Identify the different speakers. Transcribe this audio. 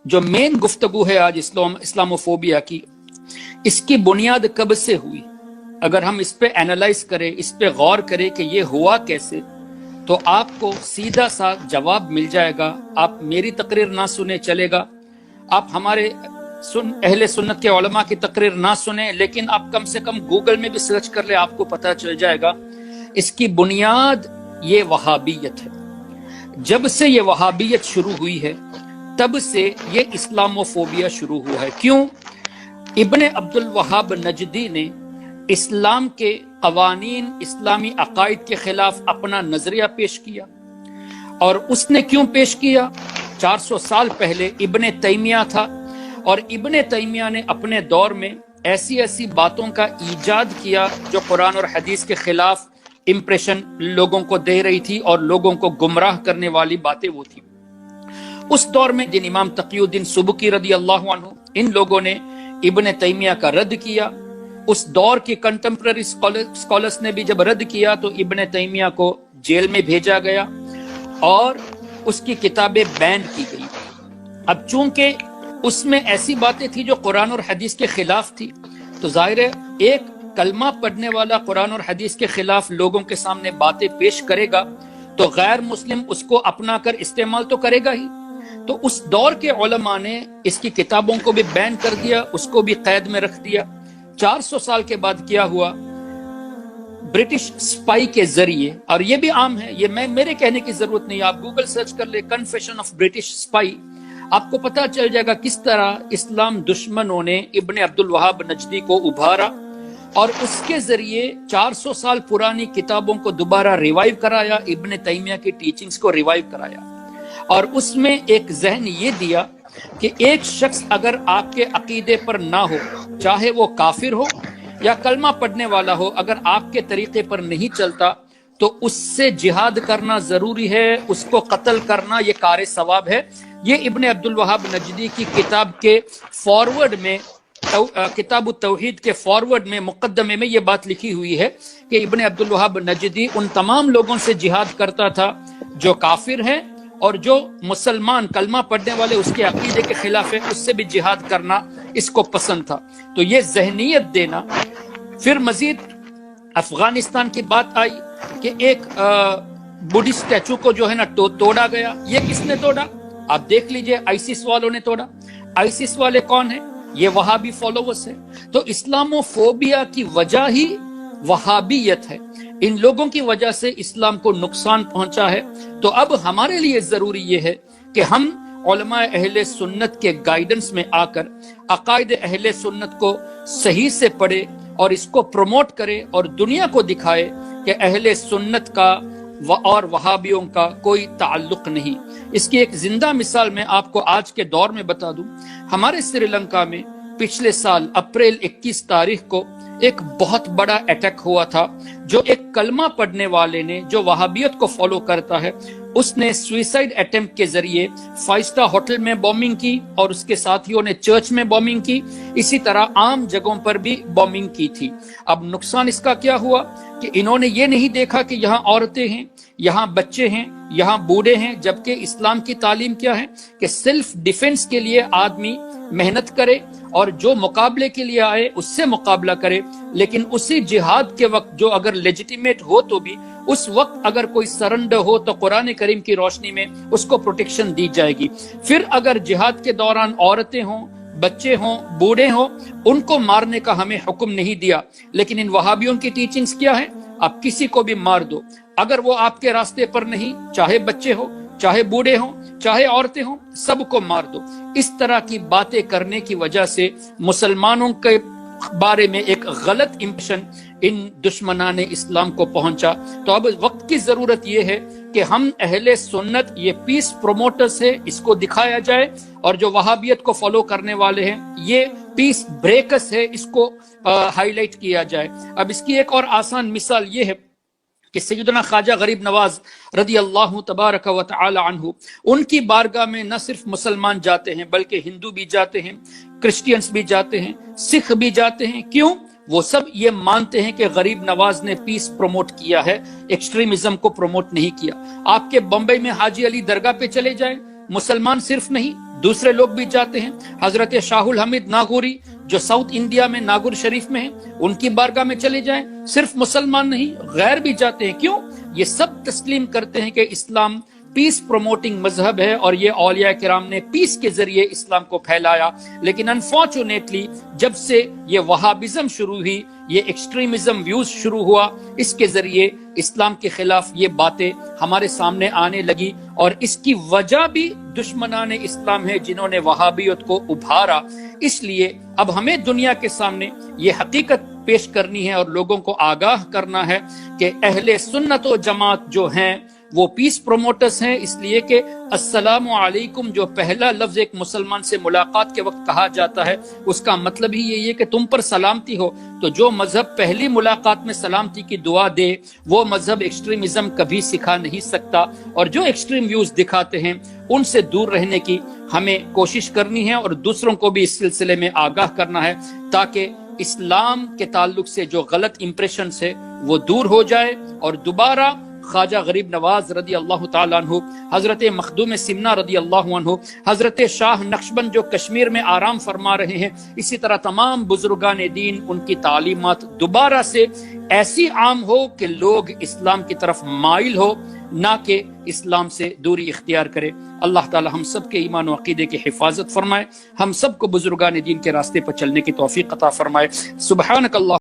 Speaker 1: जो मेन गुफ्तगू है आज इस्लामोफोबिया की, इसकी बुनियाद कब से हुई? अगर हम इस पे एनालाइज करें, इस पे गौर करें कि ये हुआ कैसे, तो आपको सीधा सा जवाब मिल जाएगा। आप मेरी तकरीर ना सुने चलेगा, आप हमारे अहले सुन्नत के उलमा की तकरीर ना सुने, लेकिन आप कम से कम गूगल में भी सर्च कर ले, आपको पता चल जाएगा। इसकी बुनियाद ये वहाबियत है। जब से ये वहाबियत शुरू हुई है तब से ये इस्लामोफोबिया शुरू हुआ है। क्यों? इब्ने अब्दुल वहाब नजदी ने इस्लाम के कवानीन, इस्लामी अकायद के खिलाफ अपना नजरिया पेश किया। और उसने क्यों पेश किया? 400 साल पहले इब्ने तैमिया था, और इब्ने तैमिया ने अपने दौर में ऐसी ऐसी बातों का ईजाद किया जो कुरान और हदीस के खिलाफ इंप्रेशन लोगों को दे रही थी और लोगों को गुमराह करने वाली बातें वो थी। उस दौर में जिन इमाम तकीउद्दीन सुबकी रदी अल्लाह अन्हु, इन लोगों ने इब्ने तैमिया का रद्द किया। उस दौर के कंटेम्पररी स्कॉलर्स ने भी जब रद्द किया तो इब्ने तैमिया को जेल में भेजा गया और उसकी किताबें बैन की गई। अब चूंकि उसमें ऐसी बातें थी जो कुरान और हदीस के खिलाफ थी, तो जाहिर है एक कलमा पढ़ने वाला कुरान और हदीस के खिलाफ लोगों के सामने बातें पेश करेगा तो गैर मुस्लिम उसको अपना कर इस्तेमाल तो करेगा ही। तो उस दौर के उलमा ने इसकी किताबों को भी बैन कर दिया, उसको भी कैद में रख दिया। 400 साल के बाद क्या हुआ? ब्रिटिश स्पाई के जरिए, और ये भी आम है, ये मेरे कहने की जरूरत नहीं, आप गूगल सर्च कर ले कन्फेशन ऑफ ब्रिटिश स्पाई, आपको पता चल जाएगा किस तरह इस्लाम दुश्मनों ने इब्ने अब्दुल वहाब नजदी को उभारा और उसके जरिए 400 साल पुरानी किताबों को दोबारा रिवाइव कराया, इब्ने तैमिया की टीचिंग्स को रिवाइव कराया। और उसमें एक जहन ये दिया कि एक शख्स अगर आपके अकीदे पर ना हो, चाहे वो काफिर हो या कलमा पढ़ने वाला हो, अगर आपके तरीके पर नहीं चलता तो उससे जिहाद करना जरूरी है, उसको कत्ल करना ये कार सवाब है। ये इब्ने अब्दुल वहाब नजदी की किताब के फॉरवर्ड में, किताब तौहीद के फॉरवर्ड में, मुकद्दमे में ये बात लिखी हुई है कि इब्ने अब्दुल वहाब नजदी उन तमाम लोगों से जिहाद करता था जो काफिर हैं और जो मुसलमान कलमा पढ़ने वाले उसके अकीदे के खिलाफ है, उससे भी जिहाद करना इसको पसंद था। तो ये जहनीयत देना। फिर मजीद अफगानिस्तान की बात आई कि एक बुद्धिस्ट स्टैचू को जो है ना तोड़ा गया। ये किसने तोड़ा? आप देख लीजिए, आईसिस वालों ने तोड़ा। आईसिस वाले कौन है? ये वहाबी फॉलोवर्स है। तो इस्लामोफोबिया की वजह ही वहाबियत है। इन लोगों की वजह से इस्लाम को नुकसान पहुंचा है। तो अब हमारे लिए जरूरी ये है कि हम उलमाए अहले सुन्नत के गाइडेंस में आकर अकायद अहले सुन्नत को सही से पढ़े और इसको प्रमोट करे और दुनिया को दिखाए कि अहले सुन्नत का और वहाबियों का कोई ताल्लुक नहीं। इसकी एक जिंदा मिसाल मैं आपको आज के दौर में बता दूं। हमारे श्रीलंका में पिछले साल अप्रैल 21 तारीख को एक बहुत बड़ा अटैक हुआ था, जो एक कलमा पढ़ने वाले ने, जो वहाबियत को फॉलो करता है, उसने सुइसाइड अटेम्प्ट के जरिए 5 स्टार होटल में बॉम्बिंग की और उसके साथियों ने चर्च में बॉम्बिंग की। इसी तरह आम जगहों पर भी बॉम्बिंग की थी। अब नुकसान इसका क्या हुआ कि इन्होंने ये नहीं देखा कि यहाँ औरतें हैं, यहाँ बच्चे हैं, यहाँ बूढ़े हैं, जबकि इस्लाम की तालीम क्या है कि सेल्फ डिफेंस के लिए आदमी मेहनत करे और जो मुकाबले के लिए आए उससे मुकाबला करे। लेकिन उसी जिहाद के वक्त जो अगर लेजिटिमेट हो तो भी उस वक्त अगर कोई सरेंडर हो तो कुरान करीम की रोशनी में उसको प्रोटेक्शन दी जाएगी। फिर अगर जिहाद के दौरान औरतें हों, बच्चे हों, बूढ़े हों, उनको मारने का हमें हुक्म नहीं दिया। लेकिन इन वहाबियों की टीचिंग्स क्या है? आप किसी को भी मार दो, अगर वो आपके रास्ते पर नहीं, चाहे बच्चे हो, चाहे बूढ़े हों, चाहे औरतें हों, सबको मार दो। इस तरह की बातें करने की वजह से मुसलमानों के बारे में एक गलत इंप्रेशन इन दुश्मनाने इस्लाम को पहुंचा। तो अब वक्त की जरूरत यह है कि हम अहले सुन्नत, ये पीस प्रोमोटर्स है, इसको दिखाया जाए, और जो वहाबियत को फॉलो करने वाले हैं ये पीस ब्रेकर्स है, इसको हाईलाइट किया जाए। अब इसकी एक और आसान मिसाल ये है कि सैयदना ख्वाजा गरीब नवाज रदी अल्लाह तबारक व तआला अन्हु, उनकी बारगाह में न सिर्फ मुसलमान जाते हैं बल्कि हिंदू भी जाते हैं, क्रिश्चियंस भी जाते हैं, सिख भी जाते हैं। क्यों? वो सब ये मानते हैं कि गरीब नवाज ने पीस प्रमोट किया है, एक्सट्रीमिज्म को प्रमोट नहीं किया। आपके बम्बई में हाजी अली दरगाह पे चले जाएं, मुसलमान सिर्फ नहीं, دوسرے لوگ بھی جاتے ہیں. حضرت شاہ الحمید ناگوری جو ساؤتھ انڈیا میں ناگور شریف میں ہیں، ان کی بارگاہ میں چلے جائیں. صرف مسلمان نہیں، غیر بھی جاتے ہیں. کیوں؟ یہ سب تسلیم کرتے ہیں کہ اسلام پیس پروموٹنگ مذہب ہے اور یہ اولیاء کرام نے پیس کے ذریعے اسلام کو پھیلایا. لیکن انفارچونیٹلی جب سے یہ وہابزم شروع ہوئی، یہ ایکسٹریمزم ویوز شروع ہوا، اس کے ذریعے اسلام کے خلاف یہ باتیں ہمارے سامنے آنے لگی، اور اس کی وجہ بھی دشمنان اسلام ہے جنہوں نے وہابیت کو ابھارا. اس لیے اب ہمیں دنیا کے سامنے یہ حقیقت پیش کرنی ہے اور لوگوں کو آگاہ کرنا ہے کہ اہل سنت و جماعت جو ہیں وہ پیس پروموٹرز ہیں، اس لیے کہ السلام علیکم جو پہلا لفظ ایک مسلمان سے ملاقات کے وقت کہا جاتا ہے، اس کا مطلب ہی یہی ہے کہ تم پر سلامتی ہو. تو جو مذہب پہلی ملاقات میں سلامتی کی دعا دے وہ مذہب ایکسٹریمزم کبھی سکھا نہیں سکتا. اور جو ایکسٹریم ویوز دکھاتے ہیں ان سے دور رہنے کی ہمیں کوشش کرنی ہے اور دوسروں کو بھی اس سلسلے میں آگاہ کرنا ہے، تاکہ اسلام کے تعلق سے جو غلط امپریشنز ہے وہ دور ہو جائے اور دوبارہ خواجہ غریب نواز رضی اللہ تعالیٰ عنہ، حضرت مخدوم سمنا رضی اللہ عنہ، حضرت شاہ نقشبند جو کشمیر میں آرام فرما رہے ہیں، اسی طرح تمام بزرگان دین، ان کی تعلیمات دوبارہ سے ایسی عام ہو کہ لوگ اسلام کی طرف مائل ہو، نہ کہ اسلام سے دوری اختیار کرے. اللہ تعالی ہم سب کے ایمان و عقیدے کی حفاظت فرمائے، ہم سب کو بزرگان دین کے راستے پر چلنے کی توفیق عطا فرمائے. سبحانک اللہ